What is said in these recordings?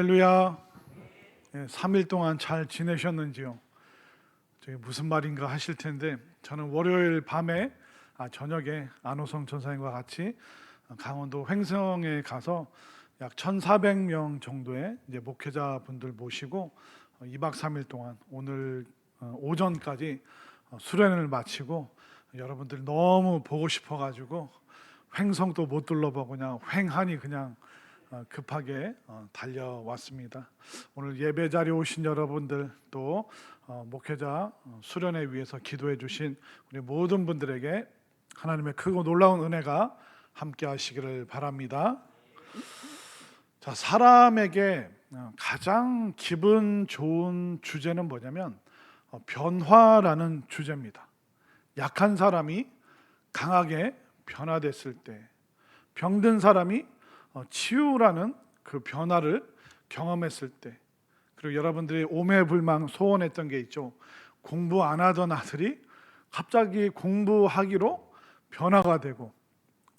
할렐루야. 3일 동안 잘 지내셨는지요? 저게 무슨 말인가 하실 텐데, 저는 월요일 밤에 저녁에 안호성 전사님과 같이 강원도 횡성에 가서 약 1,400명 정도의 이제 목회자분들 모시고 2박 3일 동안 오늘 오전까지 수련을 마치고, 여러분들 너무 보고 싶어가지고 횡성도 못 둘러보고 그냥 횡하니 그냥 급하게 달려왔습니다. 오늘 예배 자리에 오신 여러분들, 또 목회자 수련회 위해서 기도해 주신 우리 모든 분들에게 하나님의 크고 놀라운 은혜가 함께 하시기를 바랍니다. 자, 사람에게 가장 기분 좋은 주제는 뭐냐면 변화라는 주제입니다. 약한 사람이 강하게 변화됐을 때, 병든 사람이 치유라는 그 변화를 경험했을 때, 그리고 여러분들이 오매불망 소원했던 게 있죠. 공부 안 하던 아들이 갑자기 공부하기로 변화가 되고,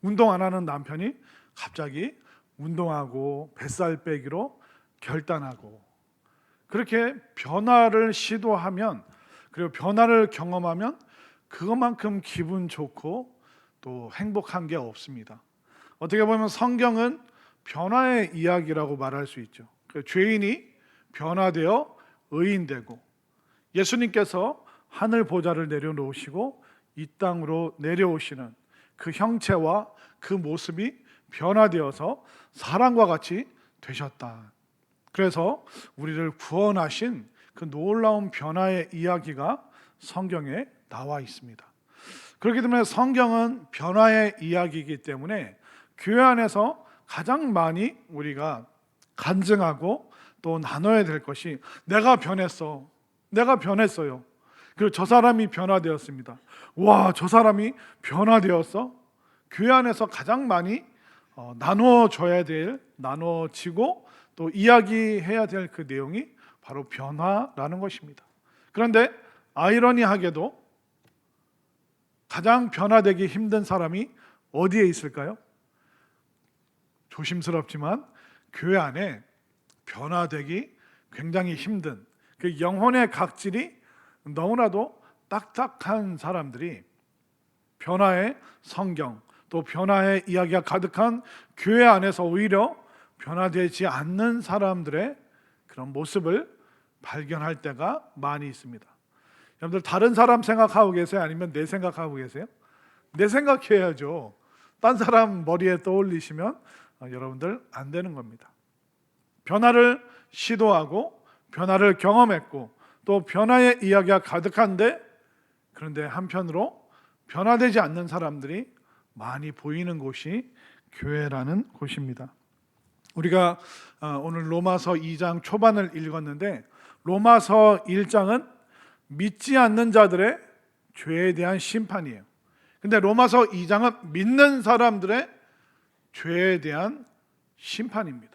운동 안 하는 남편이 갑자기 운동하고 뱃살 빼기로 결단하고, 그렇게 변화를 시도하면, 그리고 변화를 경험하면 그것만큼 기분 좋고 또 행복한 게 없습니다. 어떻게 보면 성경은 변화의 이야기라고 말할 수 있죠. 죄인이 변화되어 의인되고, 예수님께서 하늘 보좌를 내려놓으시고 이 땅으로 내려오시는 그 형체와 그 모습이 변화되어서 사람과 같이 되셨다. 그래서 우리를 구원하신 그 놀라운 변화의 이야기가 성경에 나와 있습니다. 그렇기 때문에 성경은 변화의 이야기이기 때문에 교회 안에서 가장 많이 우리가 간증하고 또 나눠야 될 것이, 내가 변했어, 내가 변했어요, 그리고 저 사람이 변화되었습니다. 와, 저 사람이 변화되었어? 교회 안에서 가장 많이 나눠줘야 될, 나눠지고 또 이야기해야 될 그 내용이 바로 변화라는 것입니다. 그런데 아이러니하게도 가장 변화되기 힘든 사람이 어디에 있을까요? 조심스럽지만 교회 안에 변화되기 굉장히 힘든 그 영혼의 각질이 너무나도 딱딱한 사람들이, 변화의 성경 또 변화의 이야기가 가득한 교회 안에서 오히려 변화되지 않는 사람들의 그런 모습을 발견할 때가 많이 있습니다. 여러분들 다른 사람 생각하고 계세요? 아니면 내 생각하고 계세요? 내 생각해야죠. 딴 사람 머리에 떠올리시면 여러분들 안 되는 겁니다. 변화를 시도하고 변화를 경험했고 또 변화의 이야기가 가득한데, 그런데 한편으로 변화되지 않는 사람들이 많이 보이는 곳이 교회라는 곳입니다. 우리가 오늘 로마서 2장 초반을 읽었는데, 로마서 1장은 믿지 않는 자들의 죄에 대한 심판이에요. 근데 로마서 2장은 믿는 사람들의 죄에 대한 심판입니다.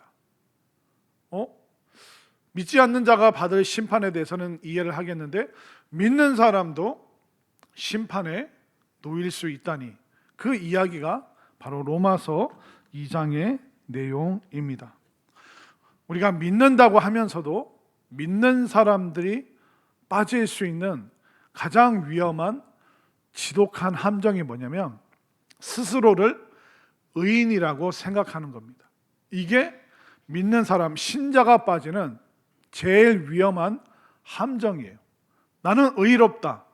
믿지 않는 자가 받을 심판에 대해서는 이해를 하겠는데, 믿는 사람도 심판에 놓일 수 있다니, 그 이야기가 바로 로마서 2장의 내용입니다. 우리가 믿는다고 하면서도 믿는 사람들이 빠질 수 있는 가장 위험한 지독한 함정이 뭐냐면, 스스로를 의인이라고 생각하는 겁니다. 이게 믿는 사람, 신자가 빠지는 제일 위험한 함정이에요. 나는 의롭다,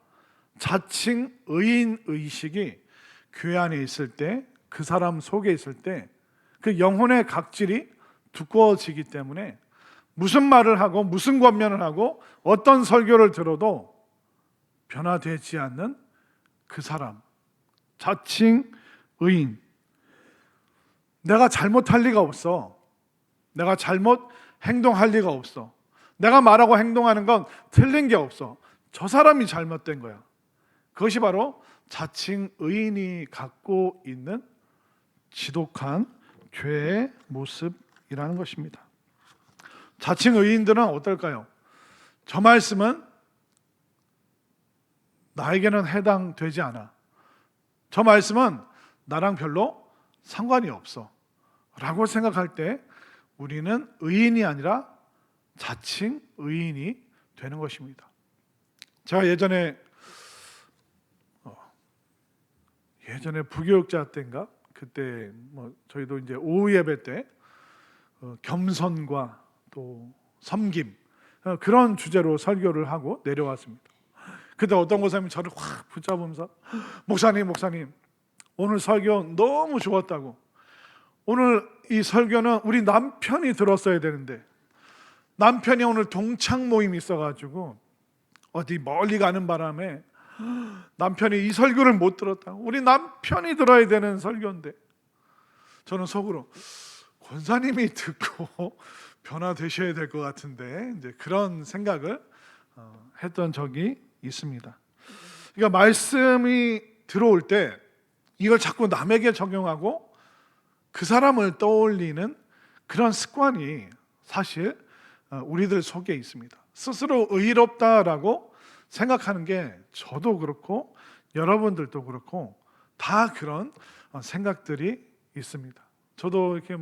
자칭 의인 의식이 교회 안에 있을 때, 그 사람 속에 있을 때 그 영혼의 각질이 두꺼워지기 때문에 무슨 말을 하고 무슨 권면을 하고 어떤 설교를 들어도 변화되지 않는 그 사람, 자칭 의인. 내가 잘못할 리가 없어, 내가 잘못 행동할 리가 없어, 내가 말하고 행동하는 건 틀린 게 없어, 저 사람이 잘못된 거야. 그것이 바로 자칭 의인이 갖고 있는 지독한 죄의 모습이라는 것입니다. 자칭 의인들은 어떨까요? 저 말씀은 나에게는 해당되지 않아, 저 말씀은 나랑 별로 상관이 없어 라고 생각할 때 우리는 의인이 아니라 자칭 의인이 되는 것입니다. 제가 예전에 부교육자 때인가 그때 저희도 이제 오후 예배 때 겸손과 또 섬김 그런 주제로 설교를 하고 내려왔습니다. 그때 어떤 목사님이 저를 확 붙잡으면서 목사님 오늘 설교 너무 좋았다고, 오늘 이 설교는 우리 남편이 들었어야 되는데 남편이 오늘 동창 모임이 있어가지고 어디 멀리 가는 바람에 남편이 이 설교를 못 들었다고, 우리 남편이 들어야 되는 설교인데. 저는 속으로 권사님이 듣고 변화되셔야 될 것 같은데 이제 그런 생각을 했던 적이 있습니다. 그러니까 말씀이 들어올 때 이걸 자꾸 남에게 적용하고 그 사람을 떠올리는 그런 습관이 사실 우리들 속에 있습니다. 스스로 의롭다라고 생각하는 게 저도 그렇고 여러분들도 그렇고 다 그런 생각들이 있습니다. 저도 이렇게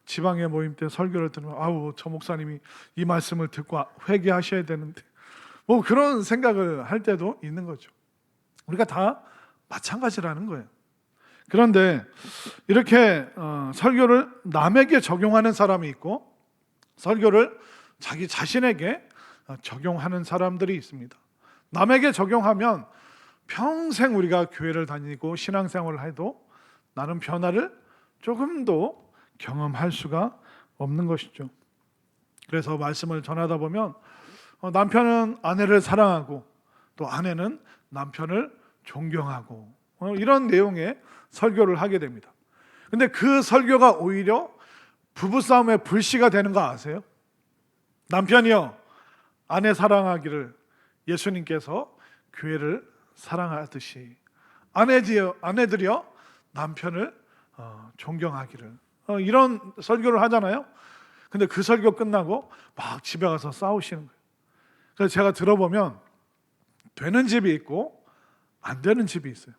지방의 모임 때 설교를 들으면 아우 저 목사님이 이 말씀을 듣고 회개하셔야 되는데 그런 생각을 할 때도 있는 거죠. 우리가 다 마찬가지라는 거예요. 그런데 이렇게 설교를 남에게 적용하는 사람이 있고 설교를 자기 자신에게 적용하는 사람들이 있습니다. 남에게 적용하면 평생 우리가 교회를 다니고 신앙생활을 해도 나는 변화를 조금도 경험할 수가 없는 것이죠. 그래서 말씀을 전하다 보면 남편은 아내를 사랑하고 또 아내는 남편을 존경하고 이런 내용의 설교를 하게 됩니다. 근데 그 설교가 오히려 부부싸움의 불씨가 되는 거 아세요? 남편이요 아내 사랑하기를 예수님께서 교회를 사랑하듯이 아내들이요 남편을 존경하기를, 이런 설교를 하잖아요. 근데 그 설교 끝나고 막 집에 가서 싸우시는 거예요. 그래서 제가 들어보면 되는 집이 있고 안 되는 집이 있어요.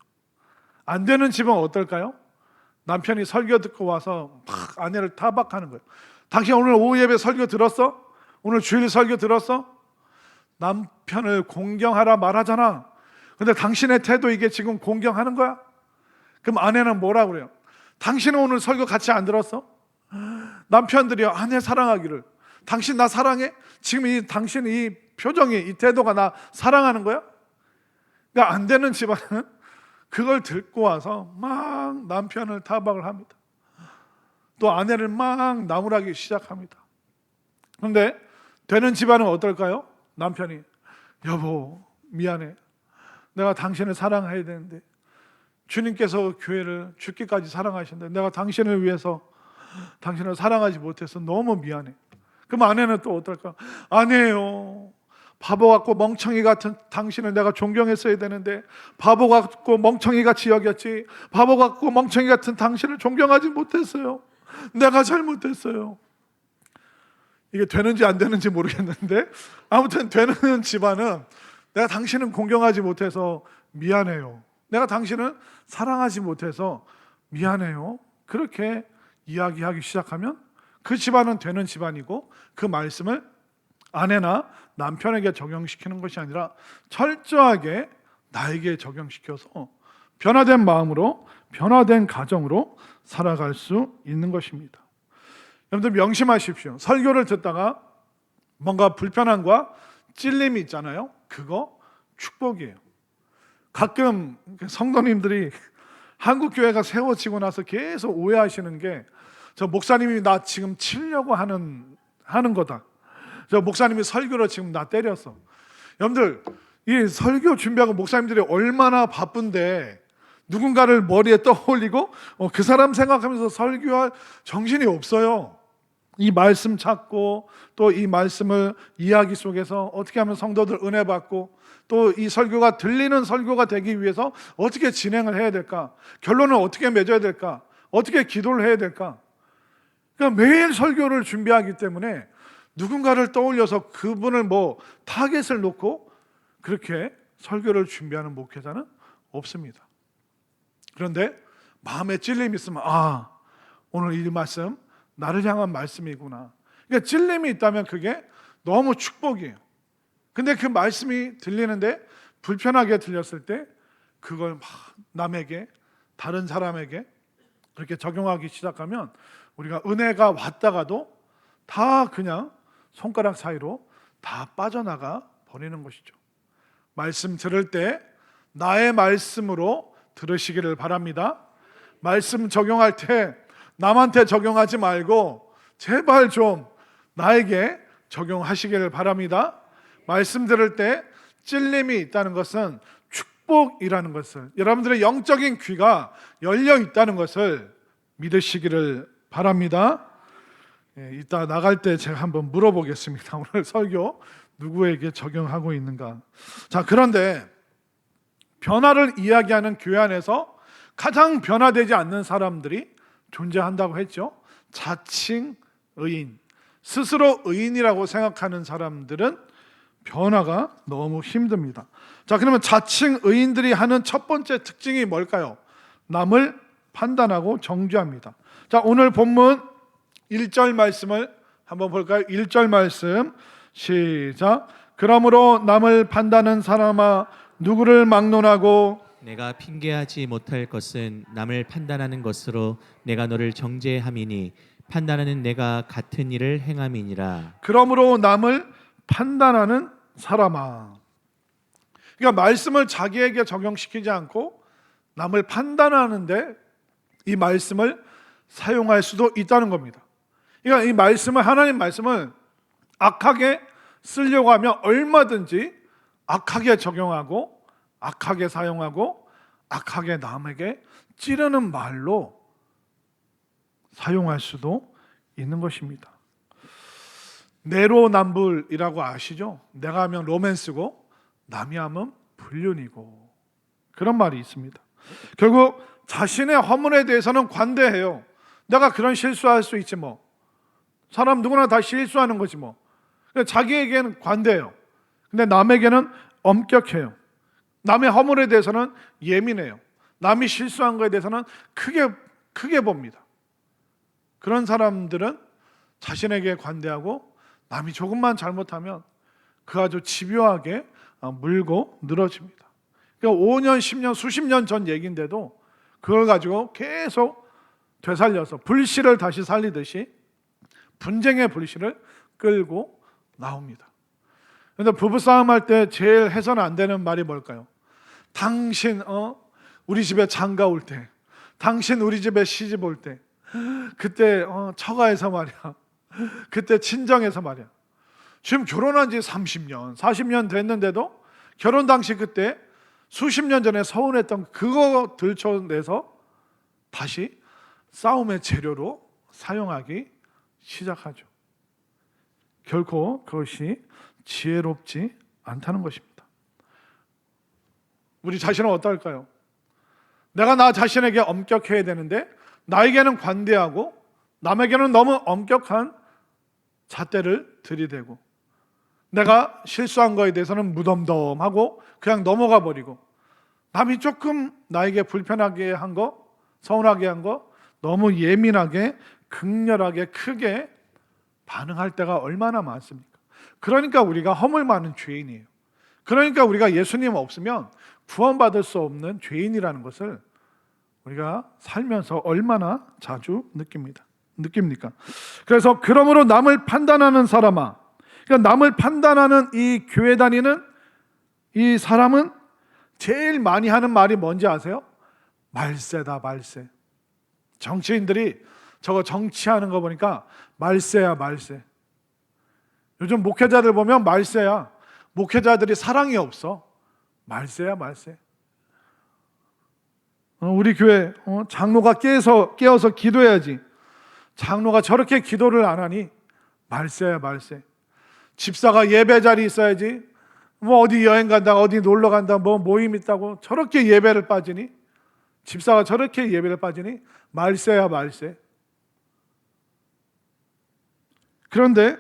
안 되는 집은 어떨까요? 남편이 설교 듣고 와서 막 아내를 타박하는 거예요. 당신 오늘 오후 예배 설교 들었어? 오늘 주일 설교 들었어? 남편을 공경하라 말하잖아. 근데 당신의 태도 이게 지금 공경하는 거야? 그럼 아내는 뭐라 그래요? 당신은 오늘 설교 같이 안 들었어? 남편들이요 아내 사랑하기를, 당신 나 사랑해? 지금 당신 이 표정이 이 태도가 나 사랑하는 거야? 그러니까 안 되는 집안은 그걸 듣고 와서 막 남편을 타박을 합니다. 또 아내를 막 나무라기 시작합니다. 그런데 되는 집안은 어떨까요? 남편이 여보 미안해, 내가 당신을 사랑해야 되는데 주님께서 교회를 죽기까지 사랑하신데 내가 당신을 위해서 당신을 사랑하지 못해서 너무 미안해. 그럼 아내는 또 어떨까? 아니에요, 바보 같고 멍청이 같은 당신을 내가 존경했어야 되는데 바보 같고 멍청이같이 여겼지, 바보 같고 멍청이 같은 당신을 존경하지 못했어요. 내가 잘못했어요. 이게 되는지 안 되는지 모르겠는데 아무튼 되는 집안은 내가 당신을 공경하지 못해서 미안해요, 내가 당신을 사랑하지 못해서 미안해요, 그렇게 이야기하기 시작하면 그 집안은 되는 집안이고 그 말씀을 아내나 남편에게 적용시키는 것이 아니라 철저하게 나에게 적용시켜서 변화된 마음으로 변화된 가정으로 살아갈 수 있는 것입니다. 여러분들 명심하십시오. 설교를 듣다가 뭔가 불편함과 찔림이 있잖아요. 그거 축복이에요. 가끔 성도님들이 한국 교회가 세워지고 나서 계속 오해하시는 게 저 목사님이 나 지금 치려고 하는 거다. 저 목사님이 설교로 지금 나 때렸어. 여러분들 이 설교 준비하고 목사님들이 얼마나 바쁜데 누군가를 머리에 떠올리고 그 사람 생각하면서 설교할 정신이 없어요. 이 말씀 찾고 또 이 말씀을 이야기 속에서 어떻게 하면 성도들 은혜 받고 또 이 설교가 들리는 설교가 되기 위해서 어떻게 진행을 해야 될까? 결론을 어떻게 맺어야 될까? 어떻게 기도를 해야 될까? 그러니까 매일 설교를 준비하기 때문에 누군가를 떠올려서 그분을 타겟을 놓고 그렇게 설교를 준비하는 목회자는 없습니다. 그런데 마음에 찔림이 있으면 오늘 이 말씀 나를 향한 말씀이구나. 그러니까 찔림이 있다면 그게 너무 축복이에요. 근데 그 말씀이 들리는데 불편하게 들렸을 때 그걸 막 남에게, 다른 사람에게 그렇게 적용하기 시작하면 우리가 은혜가 왔다가도 다 그냥 손가락 사이로 다 빠져나가 버리는 것이죠. 말씀 들을 때 나의 말씀으로 들으시기를 바랍니다. 말씀 적용할 때 남한테 적용하지 말고 제발 좀 나에게 적용하시기를 바랍니다. 말씀 들을 때 찔림이 있다는 것은 축복이라는 것을, 여러분들의 영적인 귀가 열려 있다는 것을 믿으시기를 바랍니다. 이따 나갈 때 제가 한번 물어보겠습니다. 오늘 설교 누구에게 적용하고 있는가? 자, 그런데 변화를 이야기하는 교회 안에서 가장 변화되지 않는 사람들이 존재한다고 했죠. 자칭 의인, 스스로 의인이라고 생각하는 사람들은 변화가 너무 힘듭니다. 자, 그러면 자칭 의인들이 하는 첫 번째 특징이 뭘까요? 남을 판단하고 정죄합니다. 자, 오늘 본문 1절 말씀을 한번 볼까요? 1절 말씀 시작. 그러므로 남을 판단하는 사람아 누구를 막론하고 내가 핑계하지 못할 것은 남을 판단하는 것으로 내가 너를 정죄함이니 판단하는 내가 같은 일을 행함이니라. 그러므로 남을 판단하는 사람아. 그러니까 말씀을 자기에게 적용시키지 않고 남을 판단하는데 이 말씀을 사용할 수도 있다는 겁니다. 그러니까 이 말씀을, 하나님 말씀을 악하게 쓰려고 하면 얼마든지 악하게 적용하고 악하게 사용하고 악하게 남에게 찌르는 말로 사용할 수도 있는 것입니다. 내로남불이라고 아시죠? 내가 하면 로맨스고 남이 하면 불륜이고, 그런 말이 있습니다. 결국 자신의 허물에 대해서는 관대해요. 내가 그런 실수할 수 있지 뭐. 사람 누구나 다 실수하는 거지 뭐. 자기에게는 관대해요. 근데 남에게는 엄격해요. 남의 허물에 대해서는 예민해요. 남이 실수한 거에 대해서는 크게 봅니다. 그런 사람들은 자신에게 관대하고 남이 조금만 잘못하면 그 아주 집요하게 물고 늘어집니다. 그러니까 5년, 10년, 수십 년 전 얘기인데도 그걸 가지고 계속 되살려서 불씨를 다시 살리듯이 분쟁의 불씨를 끌고 나옵니다. 그런데 부부싸움 할 때 제일 해서는 안 되는 말이 뭘까요? 당신 우리 집에 장가 올 때, 당신 우리 집에 시집 올 때, 그때 처가에서 말이야, 그때 친정에서 말이야. 지금 결혼한 지 30년, 40년 됐는데도 결혼 당시 그때 수십 년 전에 서운했던 그거 들춰내서 다시 싸움의 재료로 사용하기 시작하죠. 결코 그것이 지혜롭지 않다는 것입니다. 우리 자신은 어떨까요? 내가 나 자신에게 엄격해야 되는데 나에게는 관대하고 남에게는 너무 엄격한 잣대를 들이대고, 내가 실수한 거에 대해서는 무덤덤하고 그냥 넘어가 버리고, 남이 조금 나에게 불편하게 한 거, 서운하게 한 거 너무 예민하게 극렬하게 크게 반응할 때가 얼마나 많습니까? 그러니까 우리가 허물 많은 죄인이에요. 그러니까 우리가 예수님 없으면 구원받을 수 없는 죄인이라는 것을 우리가 살면서 얼마나 자주 느낍니까? 그래서 그러므로 남을 판단하는 사람아, 그러니까 남을 판단하는 이 교회 다니는 이 사람은 제일 많이 하는 말이 뭔지 아세요? 말세다, 말세. 정치인들이 저거 정치하는 거 보니까 말세야, 말세. 요즘 목회자들 보면 말세야. 목회자들이 사랑이 없어. 말세야, 말세. 우리 교회 장로가 깨어서 기도해야지. 장로가 저렇게 기도를 안 하니 말세야, 말세. 집사가 예배 자리 있어야지. 뭐 어디 여행 간다, 어디 놀러 간다, 뭐 모임 있다고 저렇게 예배를 빠지니, 집사가 저렇게 예배를 빠지니 말세야, 말세. 그런데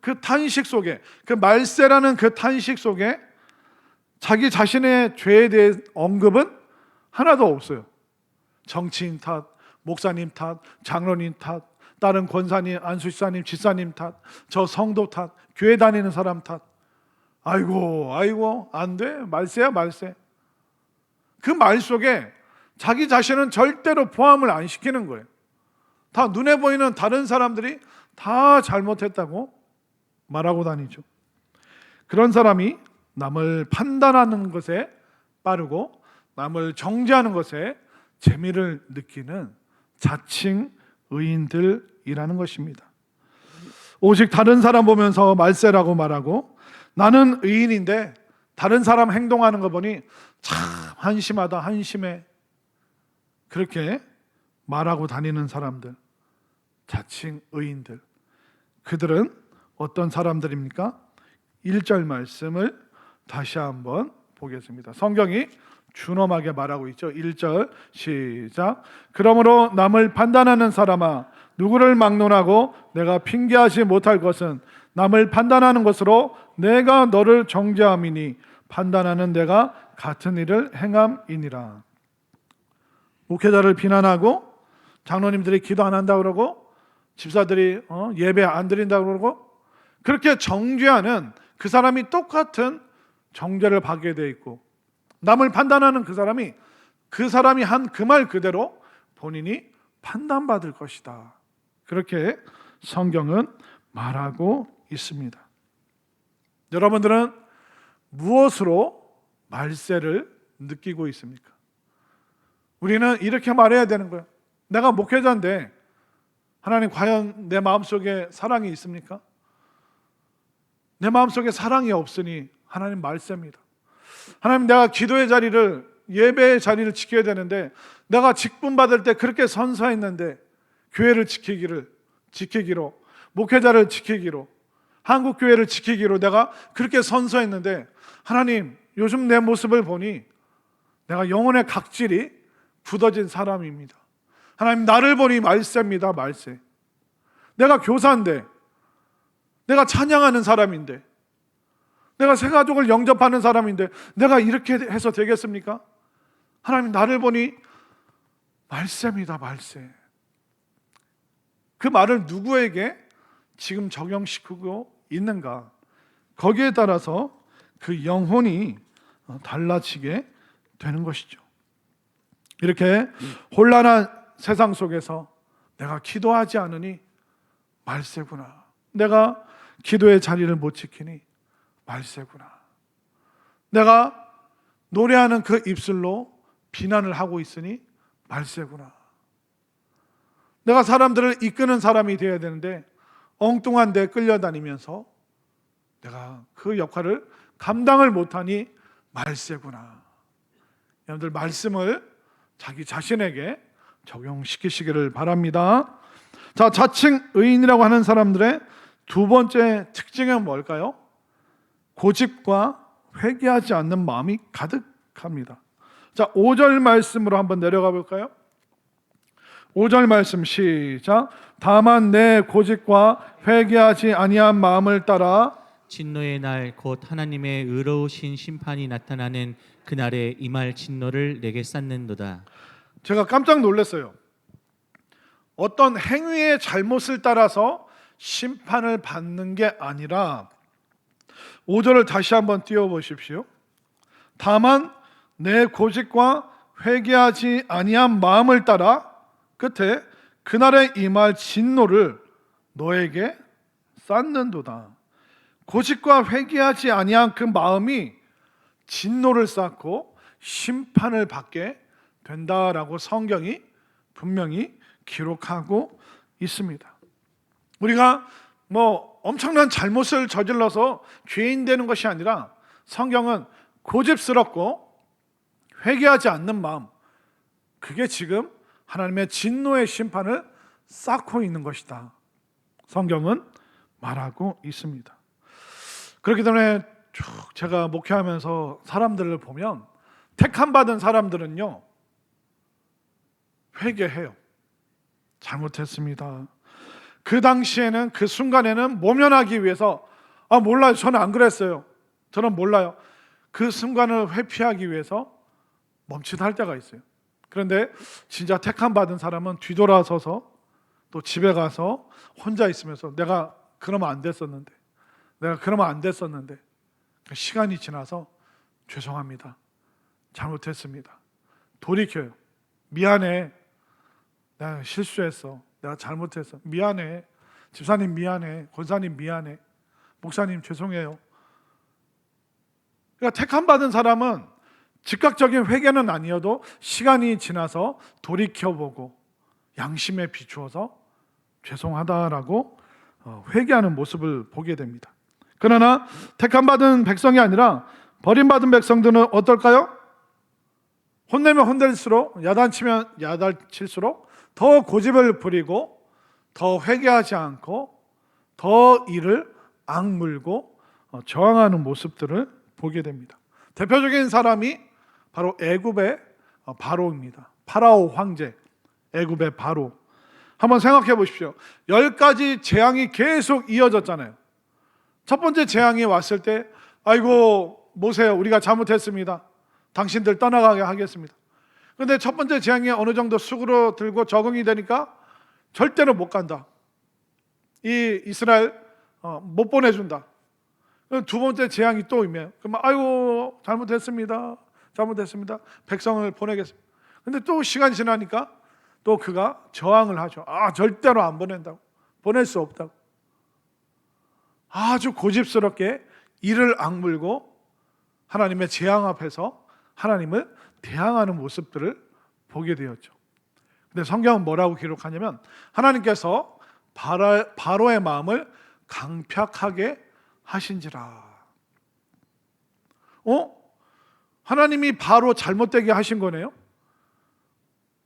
그 탄식 속에, 그 말세라는 그 탄식 속에 자기 자신의 죄에 대한 언급은 하나도 없어요. 정치인 탓, 목사님 탓, 장로님 탓, 다른 권사님, 안수사님, 집사님 탓, 저 성도 탓, 교회 다니는 사람 탓. 아이고 안 돼. 말세야 말세. 그 말 속에 자기 자신은 절대로 포함을 안 시키는 거예요. 다 눈에 보이는 다른 사람들이 다 잘못했다고 말하고 다니죠. 그런 사람이 남을 판단하는 것에 빠르고 남을 정죄하는 것에 재미를 느끼는 자칭 의인들이라는 것입니다. 오직 다른 사람 보면서 말세라고 말하고, 나는 의인인데 다른 사람 행동하는 거 보니 참 한심하다, 한심해, 그렇게 말하고 다니는 사람들, 자칭 의인들. 그들은 어떤 사람들입니까? 1절 말씀을 다시 한번 보겠습니다. 성경이 준엄하게 말하고 있죠. 1절 시작. 그러므로 남을 판단하는 사람아, 누구를 막론하고 내가 핑계하지 못할 것은 남을 판단하는 것으로 내가 너를 정죄함이니 판단하는 내가 같은 일을 행함이니라. 목회자를 비난하고 장로님들이 기도 안 한다고 그러고 집사들이 예배 안 드린다고 그러고 그렇게 정죄하는 그 사람이 똑같은 정죄를 받게 돼 있고, 남을 판단하는 그 사람이 한 그 말 그대로 본인이 판단받을 것이다. 그렇게 성경은 말하고 있습니다. 여러분들은 무엇으로 말세를 느끼고 있습니까? 우리는 이렇게 말해야 되는 거예요. 내가 목회자인데 하나님, 과연 내 마음속에 사랑이 있습니까? 내 마음속에 사랑이 없으니 하나님 말세입니다. 하나님, 내가 기도의 자리를, 예배의 자리를 지켜야 되는데 내가 직분 받을 때 그렇게 선서했는데, 교회를 지키기로, 목회자를 지키기로, 한국교회를 지키기로 내가 그렇게 선서했는데, 하나님, 요즘 내 모습을 보니 내가 영혼의 각질이 굳어진 사람입니다. 하나님, 나를 보니 말세입니다. 말세. 내가 교사인데, 내가 찬양하는 사람인데, 내가 새 가족을 영접하는 사람인데 내가 이렇게 해서 되겠습니까? 하나님, 나를 보니 말세입니다. 말세. 그 말을 누구에게 지금 적용시키고 있는가? 거기에 따라서 그 영혼이 달라지게 되는 것이죠. 이렇게 혼란한 세상 속에서 내가 기도하지 않으니 말세구나, 내가 기도의 자리를 못 지키니 말세구나, 내가 노래하는 그 입술로 비난을 하고 있으니 말세구나, 내가 사람들을 이끄는 사람이 되어야 되는데 엉뚱한 데 끌려다니면서 내가 그 역할을 감당을 못하니 말세구나. 여러분들, 말씀을 자기 자신에게 적용시키시기를 바랍니다. 자, 자칭 의인이라고 하는 사람들의 두 번째 특징은 뭘까요? 고집과 회개하지 않는 마음이 가득합니다. 자, 5절 말씀으로 한번 내려가 볼까요? 5절 말씀 시작. 다만 내 고집과 회개하지 아니한 마음을 따라 진노의 날 곧 하나님의 의로우신 심판이 나타나는 그날에 임할 진노를 내게 쌓는도다. 제가 깜짝 놀랐어요. 어떤 행위의 잘못을 따라서 심판을 받는 게 아니라, 5절을 다시 한번 띄워보십시오. 다만 내 고집과 회개하지 아니한 마음을 따라 끝에 그날에 임할 진노를 너에게 쌓는도다. 고집과 회개하지 아니한 그 마음이 진노를 쌓고 심판을 받게 된다라고 성경이 분명히 기록하고 있습니다. 우리가 엄청난 잘못을 저질러서 죄인 되는 것이 아니라, 성경은 고집스럽고 회개하지 않는 마음, 그게 지금 하나님의 진노의 심판을 쌓고 있는 것이다, 성경은 말하고 있습니다. 그렇기 때문에 쭉 제가 목회하면서 사람들을 보면, 택함받은 사람들은요 회개해요. 잘못했습니다. 그 당시에는, 그 순간에는 모면하기 위해서 몰라요, 저는 안 그랬어요, 저는 몰라요, 그 순간을 회피하기 위해서 멈칫할 때가 있어요. 그런데 진짜 택함받은 사람은 뒤돌아서서 또 집에 가서 혼자 있으면서 내가 그러면 안 됐었는데, 내가 그러면 안 됐었는데, 시간이 지나서 죄송합니다, 잘못했습니다, 돌이켜요. 미안해, 내가 실수했어, 내가 잘못했어, 미안해, 집사님 미안해, 권사님 미안해, 목사님 죄송해요. 그러니까 택함 받은 사람은 즉각적인 회개는 아니어도 시간이 지나서 돌이켜보고 양심에 비추어서 죄송하다라고 회개하는 모습을 보게 됩니다. 그러나 택함 받은 백성이 아니라 버림받은 백성들은 어떨까요? 혼내면 혼낼수록, 야단치면 야단칠수록 더 고집을 부리고 더 회개하지 않고 더 이를 악물고 저항하는 모습들을 보게 됩니다. 대표적인 사람이 바로 애굽의 바로입니다. 파라오 황제, 애굽의 바로. 한번 생각해 보십시오. 10가지 재앙이 계속 이어졌잖아요. 첫 번째 재앙이 왔을 때, 아이고 모세, 우리가 잘못했습니다, 당신들 떠나가게 하겠습니다. 그런데 첫 번째 재앙이 어느 정도 수그러들고 적응이 되니까 절대로 못 간다, 이 이스라엘 못 보내준다. 두 번째 재앙이 또 오면, 그러면 아이고 잘못했습니다, 백성을 보내겠습니다. 근데 또 시간이 지나니까 또 그가 저항을 하죠. 절대로 안 보낸다고, 보낼 수 없다고. 아주 고집스럽게 이를 악물고 하나님의 재앙 앞에서 하나님을 대항하는 모습들을 보게 되었죠. 근데 성경은 뭐라고 기록하냐면, 하나님께서 바로의 마음을 강팍하게 하신지라. 하나님이 바로 잘못되게 하신 거네요?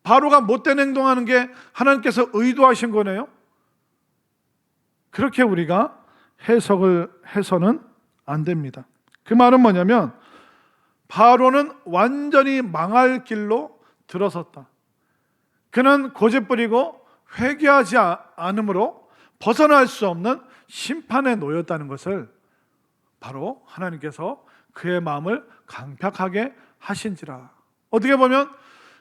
바로가 못된 행동하는 게 하나님께서 의도하신 거네요? 그렇게 우리가 해석을 해서는 안 됩니다. 그 말은 뭐냐면, 바로는 완전히 망할 길로 들어섰다. 그는 고집부리고 회개하지 않으므로 벗어날 수 없는 심판에 놓였다는 것을 바로 하나님께서 그의 마음을 강팍하게 하신지라. 어떻게 보면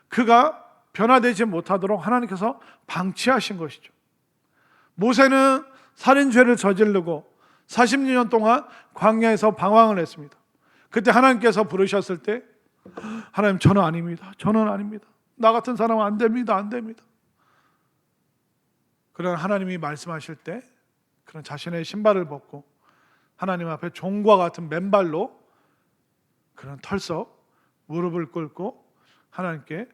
그가 변화되지 못하도록 하나님께서 방치하신 것이죠. 모세는 살인죄를 저지르고 40년 동안 광야에서 방황을 했습니다. 그때 하나님께서 부르셨을 때, 하나님 저는 아닙니다, 나 같은 사람은 안 됩니다. 그러나 하나님이 말씀하실 때 그런 자신의 신발을 벗고 하나님 앞에 종과 같은 맨발로 그런 털썩 무릎을 꿇고 하나님께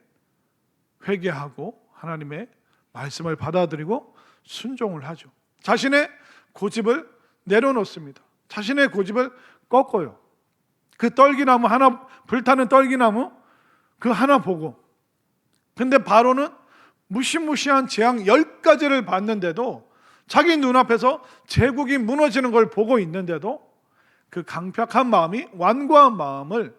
회개하고 하나님의 말씀을 받아들이고 순종을 하죠. 자신의 고집을 내려놓습니다. 자신의 고집을 꺾어요. 그 떨기나무 하나, 불타는 떨기나무 그 하나 보고. 근데 바로는 무시무시한 재앙 10가지를 봤는데도, 자기 눈앞에서 제국이 무너지는 걸 보고 있는데도 그 강팍한 마음이, 완고한 마음을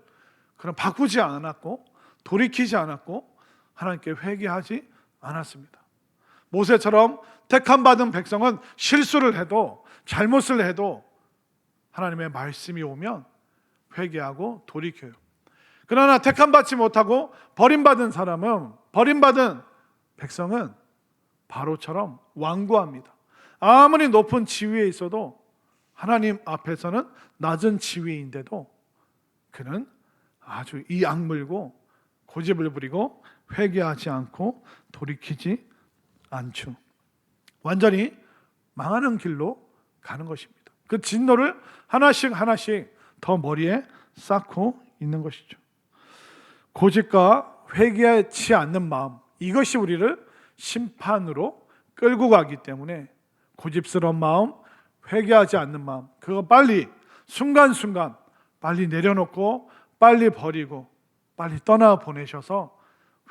그런 바꾸지 않았고 돌이키지 않았고 하나님께 회개하지 않았습니다. 모세처럼 택함받은 백성은 실수를 해도, 잘못을 해도 하나님의 말씀이 오면 회개하고 돌이켜요. 그러나 택함받지 못하고 버림받은 백성은 바로처럼 완고합니다. 아무리 높은 지위에 있어도, 하나님 앞에서는 낮은 지위인데도 그는 아주 이 악물고 고집을 부리고 회개하지 않고 돌이키지 않죠. 완전히 망하는 길로 가는 것입니다. 그 진노를 하나씩 더 머리에 쌓고 있는 것이죠. 고집과 회개하지 않는 마음, 이것이 우리를 심판으로 끌고 가기 때문에 고집스러운 마음, 회개하지 않는 마음, 그거 빨리 순간순간 빨리 내려놓고 빨리 버리고 빨리 떠나 보내셔서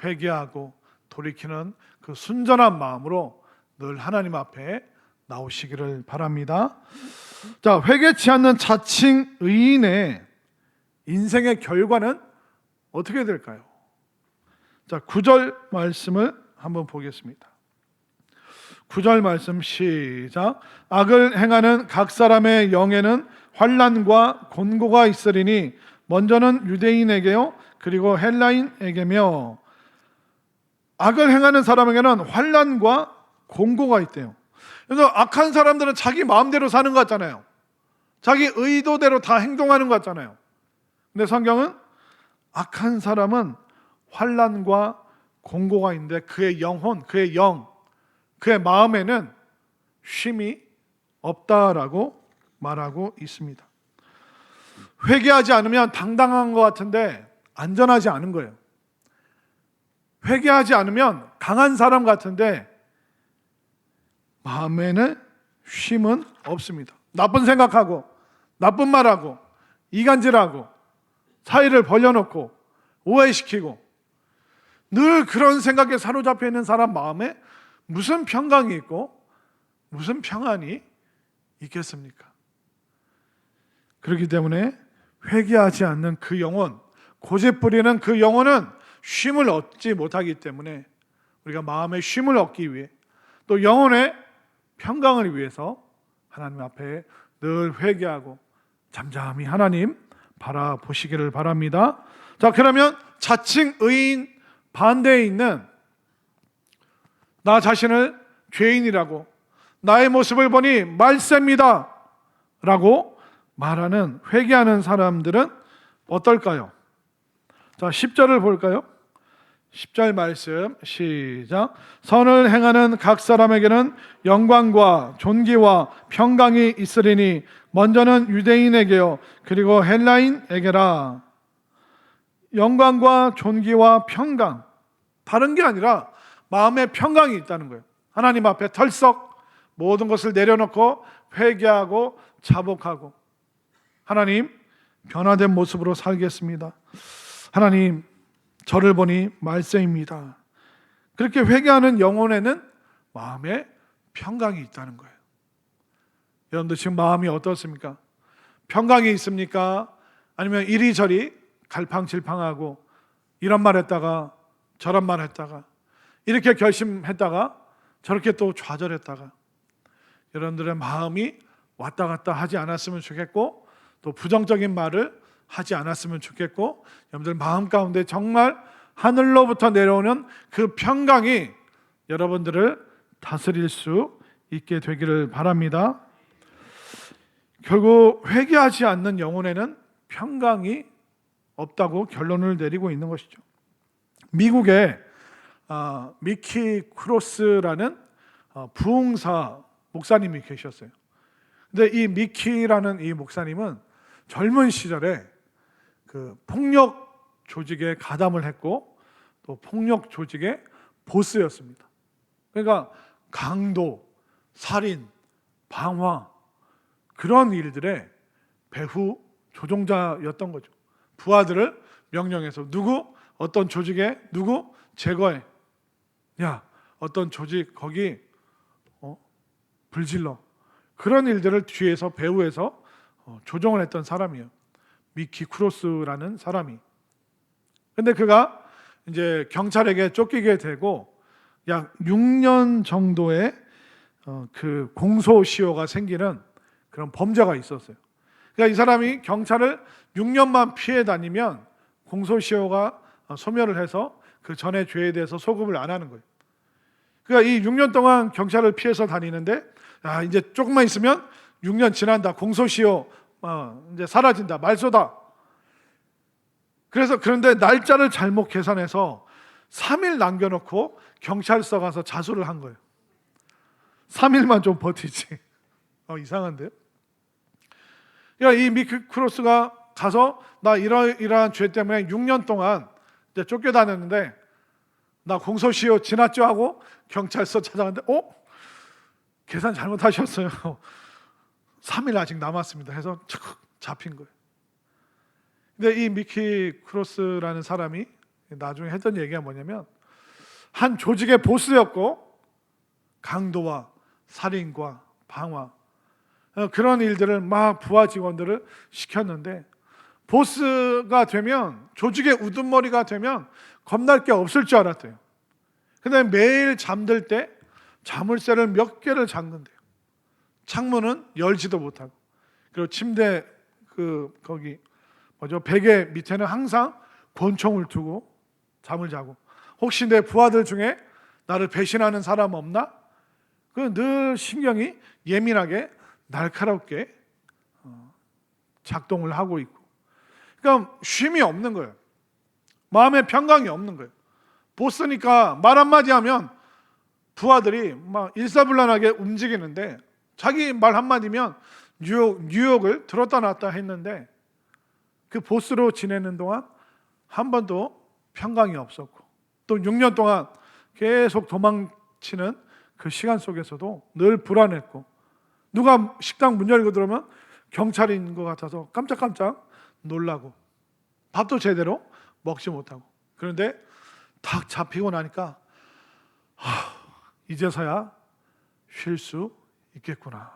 회개하고 돌이키는 그 순전한 마음으로 늘 하나님 앞에 나오시기를 바랍니다. 자, 회개치 않는 자칭 의인의 인생의 결과는 어떻게 될까요? 자, 9절 말씀을 한번 보겠습니다. 9절 말씀 시작. 악을 행하는 각 사람의 영에는 환난과 곤고가 있으리니 먼저는 유대인에게요 그리고 헬라인에게며. 악을 행하는 사람에게는 환난과 공고가 있대요. 그래서 악한 사람들은 자기 마음대로 사는 것 같잖아요. 자기 의도대로 다 행동하는 것 같잖아요. 근데 성경은 악한 사람은 환난과 공고가 있는데 그의 영혼, 그의 영, 그의 마음에는 쉼이 없다라고 말하고 있습니다. 회개하지 않으면 당당한 것 같은데 안전하지 않은 거예요. 회개하지 않으면 강한 사람 같은데 마음에는 쉼은 없습니다. 나쁜 생각하고 나쁜 말하고 이간질하고 사이를 벌려놓고 오해시키고 늘 그런 생각에 사로잡혀 있는 사람 마음에 무슨 평강이 있고 무슨 평안이 있겠습니까? 그렇기 때문에 회개하지 않는 그 영혼, 고집부리는 그 영혼은 쉼을 얻지 못하기 때문에 우리가 마음의 쉼을 얻기 위해 또 영혼의 평강을 위해서 하나님 앞에 늘 회개하고 잠잠히 하나님 바라보시기를 바랍니다. 자, 그러면 자칭 의인 반대에 있는 나 자신을 죄인이라고 나의 모습을 보니 말세입니다 라고 말하는 회개하는 사람들은 어떨까요? 자, 10절을 볼까요? 10절 말씀 시작. 선을 행하는 각 사람에게는 영광과 존귀와 평강이 있으리니 먼저는 유대인에게요 그리고 헬라인에게라. 영광과 존귀와 평강, 다른 게 아니라 마음의 평강이 있다는 거예요. 하나님 앞에 털썩 모든 것을 내려놓고 회개하고 자복하고 하나님 변화된 모습으로 살겠습니다. 하나님 저를 보니 말세입니다. 그렇게 회개하는 영혼에는 마음에 평강이 있다는 거예요. 여러분들 지금 마음이 어떻습니까? 평강이 있습니까? 아니면 이리저리 갈팡질팡하고 이런 말 했다가 저런 말 했다가 이렇게 결심했다가 저렇게 또 좌절했다가 여러분들의 마음이 왔다 갔다 하지 않았으면 좋겠고 또 부정적인 말을 하지 않았으면 좋겠고 여러분들 마음 가운데 정말 하늘로부터 내려오는 그 평강이 여러분들을 다스릴 수 있게 되기를 바랍니다. 결국 회개하지 않는 영혼에는 평강이 없다고 결론을 내리고 있는 것이죠. 미국에 미키 크로스라는 부흥사 목사님이 계셨어요. 근데 이 미키라는 이 목사님은 젊은 시절에 그 폭력 조직에 가담을 했고 또 폭력 조직의 보스였습니다. 그러니까 강도, 살인, 방화 그런 일들의 배후 조종자였던 거죠. 부하들을 명령해서 누구 어떤 조직에 누구 제거해. 야 어떤 조직 거기 불질러. 그런 일들을 뒤에서 배후에서 조종을 했던 사람이에요. 미키 크로스라는 사람이. 근데 그가 이제 경찰에게 쫓기게 되고 약 6년 정도의 그 공소시효가 생기는 그런 범죄가 있었어요. 그러니까 이 사람이 경찰을 6년만 피해 다니면 공소시효가 소멸을 해서 그 전의 죄에 대해서 소급을 안 하는 거예요. 그러니까 이 6년 동안 경찰을 피해서 다니는데 이제 조금만 있으면 6년 지난다. 공소시효 이제 사라진다. 말소다. 그런데 날짜를 잘못 계산해서 3일 남겨놓고 경찰서 가서 자수를 한 거예요. 3일만 좀 버티지. 이상한데요? 그러니까 이 미키 크로스가 가서 나 이러한 죄 때문에 6년 동안 이제 쫓겨다녔는데 나 공소시효 지났죠 하고 경찰서 찾아갔는데 계산 잘못하셨어요. 3일 아직 남았습니다 해서 착 잡힌 거예요. 근데 이 미키 크로스라는 사람이 나중에 했던 얘기가 뭐냐면 한 조직의 보스였고 강도와 살인과 방화 그런 일들을 막 부하 직원들을 시켰는데 보스가 되면 조직의 우두머리가 되면 겁날 게 없을 줄 알았대요. 근데 매일 잠들 때 자물쇠를 몇 개를 잠근대요. 창문은 열지도 못하고 그리고 침대 거기 베개 밑에는 항상 권총을 두고 잠을 자고 혹시 내 부하들 중에 나를 배신하는 사람 없나? 그 늘 신경이 예민하게 날카롭게 작동을 하고 있고, 그러니까 쉼이 없는 거예요. 마음의 평강이 없는 거예요. 보스니까 말 한마디 하면 부하들이 막 일사불란하게 움직이는데, 자기 말 한마디면 뉴욕을 들었다 놨다 했는데, 그 보스로 지내는 동안 한 번도 평강이 없었고, 또 6년 동안 계속 도망치는 그 시간 속에서도 늘 불안했고, 누가 식당 문 열고 들어오면 경찰인 것 같아서 깜짝깜짝 놀라고, 밥도 제대로 먹지 못하고. 그런데 탁 잡히고 나니까 이제서야 쉴 수 있겠구나.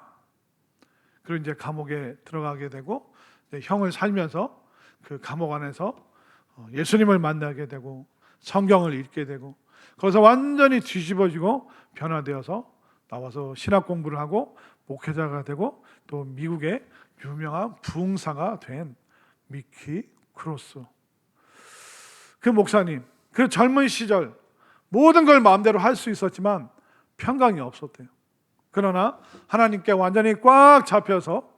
그리고 이제 감옥에 들어가게 되고, 형을 살면서 그 감옥 안에서 예수님을 만나게 되고 성경을 읽게 되고, 거기서 완전히 뒤집어지고 변화되어서 나와서 신학 공부를 하고 목회자가 되고, 또 미국의 유명한 부흥사가 된 미키 크로스. 그 목사님, 그 젊은 시절 모든 걸 마음대로 할 수 있었지만 평강이 없었대요. 그러나 하나님께 완전히 꽉 잡혀서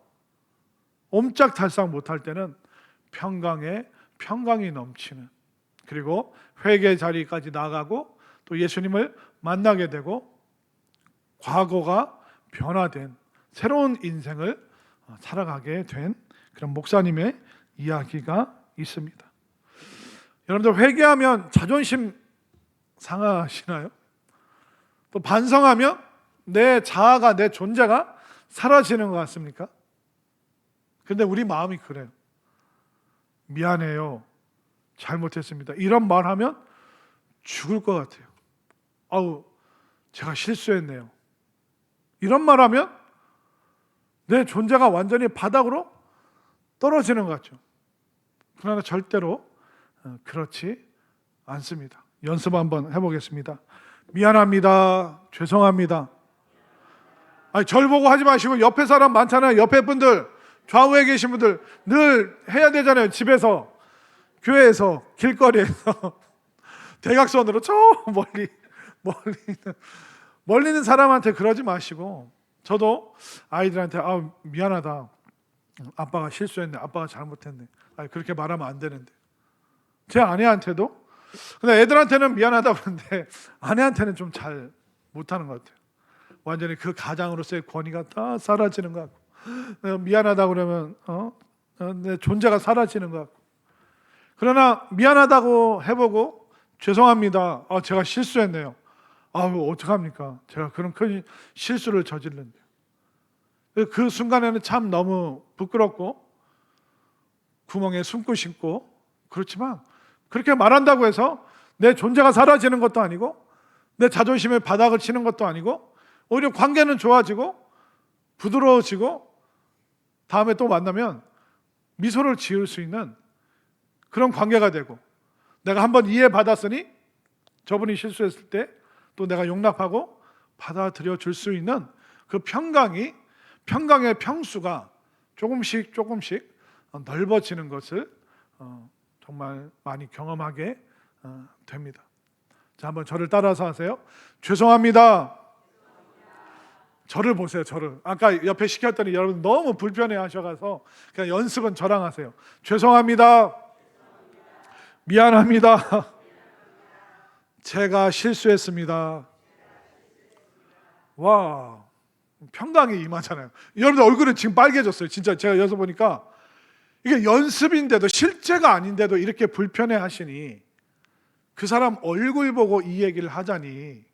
옴짝달싹 못할 때는 평강이 넘치는, 그리고 회개 자리까지 나가고 또 예수님을 만나게 되고 과거가 변화된 새로운 인생을 살아가게 된 그런 목사님의 이야기가 있습니다. 여러분들, 회개하면 자존심 상하시나요? 또 반성하면 내 자아가, 내 존재가 사라지는 것 같습니까? 근데 우리 마음이 그래요. 미안해요, 잘못했습니다, 이런 말 하면 죽을 것 같아요. 아우, 제가 실수했네요, 이런 말 하면 내 존재가 완전히 바닥으로 떨어지는 것 같죠. 그러나 절대로 그렇지 않습니다. 연습 한번 해보겠습니다. 미안합니다, 죄송합니다. 아니, 절 보고 하지 마시고 옆에 사람 많잖아요. 옆에 분들, 좌우에 계신 분들 늘 해야 되잖아요. 집에서, 교회에서, 길거리에서 대각선으로 저 멀리 있는 사람한테 그러지 마시고, 저도 아이들한테 미안하다, 아빠가 실수했네, 아빠가 잘못했네, 그렇게 말하면 안 되는데. 제 아내한테도, 근데 애들한테는 미안하다 그러는데 아내한테는 좀 잘 못하는 것 같아요. 완전히 그 가장으로서의 권위가 다 사라지는 것 같고, 미안하다 그러면 내 존재가 사라지는 것 같고. 그러나 미안하다고 해보고, 죄송합니다, 제가 실수했네요, 어떡합니까, 제가 그런 큰 실수를 저질렀는데. 그 순간에는 참 너무 부끄럽고 구멍에 숨고 싶고, 그렇지만 그렇게 말한다고 해서 내 존재가 사라지는 것도 아니고 내 자존심에 바닥을 치는 것도 아니고, 오히려 관계는 좋아지고 부드러워지고 다음에 또 만나면 미소를 지을 수 있는 그런 관계가 되고, 내가 한번 이해받았으니 저분이 실수했을 때 또 내가 용납하고 받아들여 줄 수 있는 그 평강의 평수가 조금씩 넓어지는 것을 정말 많이 경험하게 됩니다. 자, 한번 저를 따라서 하세요. 죄송합니다. 저를 보세요. 저를. 아까 옆에 시켰더니 여러분 너무 불편해 하셔가서 그냥 연습은 저랑 하세요. 죄송합니다. 미안합니다. 제가 실수했습니다. 와, 평강이 임하잖아요. 여러분들 얼굴은 지금 빨개졌어요. 진짜 제가 여기서 보니까 이게 연습인데도, 실제가 아닌데도 이렇게 불편해 하시니, 그 사람 얼굴 보고 이 얘기를 하자니,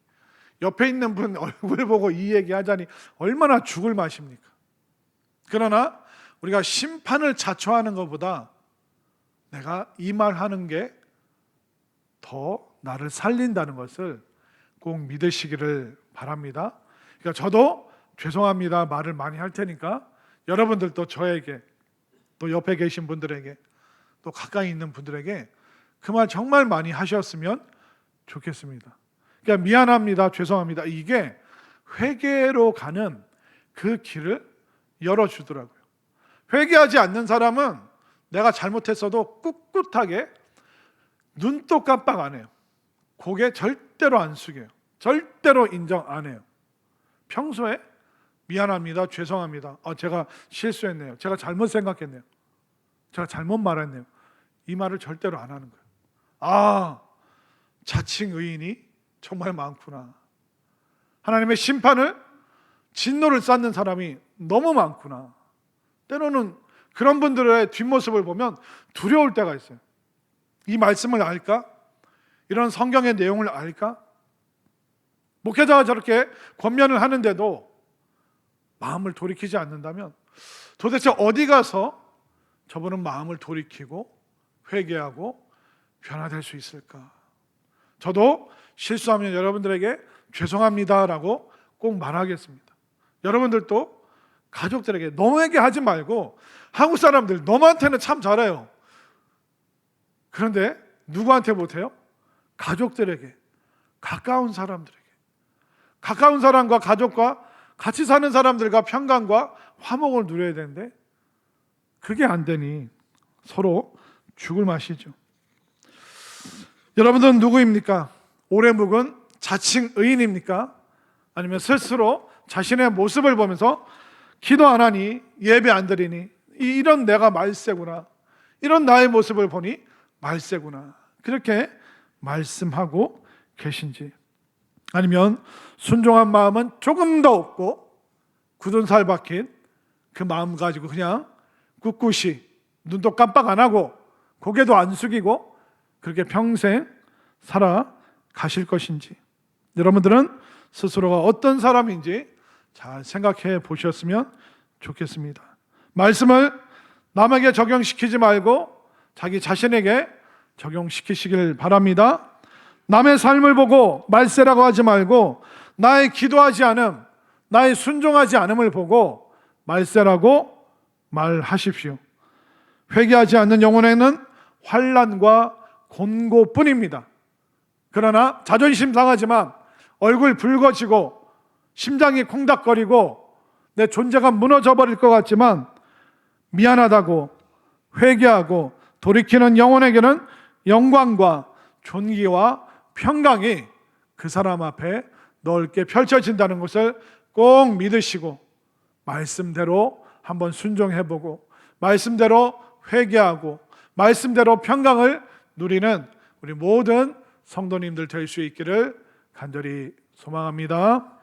옆에 있는 분 얼굴 보고 이 얘기 하자니 얼마나 죽을 맛입니까? 그러나 우리가 심판을 자초하는 것보다 내가 이 말 하는 게 더 나를 살린다는 것을 꼭 믿으시기를 바랍니다. 그러니까 저도 죄송합니다 말을 많이 할 테니까 여러분들도 저에게, 또 옆에 계신 분들에게, 또 가까이 있는 분들에게 그 말 정말 많이 하셨으면 좋겠습니다. 그러니까 미안합니다, 죄송합니다, 이게 회개로 가는 그 길을 열어주더라고요. 회개하지 않는 사람은 내가 잘못했어도 꿋꿋하게 눈도 깜빡 안 해요. 고개 절대로 안 숙여요. 절대로 인정 안 해요. 평소에 미안합니다, 죄송합니다, 제가 실수했네요, 제가 잘못 생각했네요, 제가 잘못 말했네요, 이 말을 절대로 안 하는 거예요. 자칭 의인이 정말 많구나. 하나님의 심판을, 진노를 쌓는 사람이 너무 많구나. 때로는 그런 분들의 뒷모습을 보면 두려울 때가 있어요. 이 말씀을 알까? 이런 성경의 내용을 알까? 목회자가 저렇게 권면을 하는데도 마음을 돌이키지 않는다면 도대체 어디 가서 저분은 마음을 돌이키고 회개하고 변화될 수 있을까? 저도 실수하면 여러분들에게 죄송합니다라고 꼭 말하겠습니다. 여러분들도 가족들에게 너에게 하지 말고, 한국 사람들 너한테는 참 잘해요. 그런데 누구한테 못해요? 가족들에게, 가까운 사람들에게. 가까운 사람과 가족과 같이 사는 사람들과 평강과 화목을 누려야 되는데 그게 안 되니 서로 죽을 맛이죠. 여러분들은 누구입니까? 오래 묵은 자칭 의인입니까? 아니면 스스로 자신의 모습을 보면서 기도 안 하니, 예배 안 드리니, 이런 내가 말세구나, 이런 나의 모습을 보니 말세구나, 그렇게 말씀하고 계신지, 아니면 순종한 마음은 조금 더 없고 굳은 살 박힌 그 마음 가지고 그냥 꿋꿋이 눈도 깜빡 안 하고 고개도 안 숙이고 그렇게 평생 살아가실 것인지, 여러분들은 스스로가 어떤 사람인지 잘 생각해 보셨으면 좋겠습니다. 말씀을 남에게 적용시키지 말고 자기 자신에게 적용시키시길 바랍니다. 남의 삶을 보고 말세라고 하지 말고 나의 기도하지 않음, 나의 순종하지 않음을 보고 말세라고 말하십시오. 회개하지 않는 영혼에는 환난과 곤고뿐입니다. 그러나 자존심 상하지만 얼굴 붉어지고 심장이 콩닥거리고 내 존재가 무너져버릴 것 같지만 미안하다고 회개하고 돌이키는 영혼에게는 영광과 존귀와 평강이 그 사람 앞에 넓게 펼쳐진다는 것을 꼭 믿으시고 말씀대로 한번 순종해보고 말씀대로 회개하고 말씀대로 평강을 누리는 우리 모든 성도님들 될 수 있기를 간절히 소망합니다.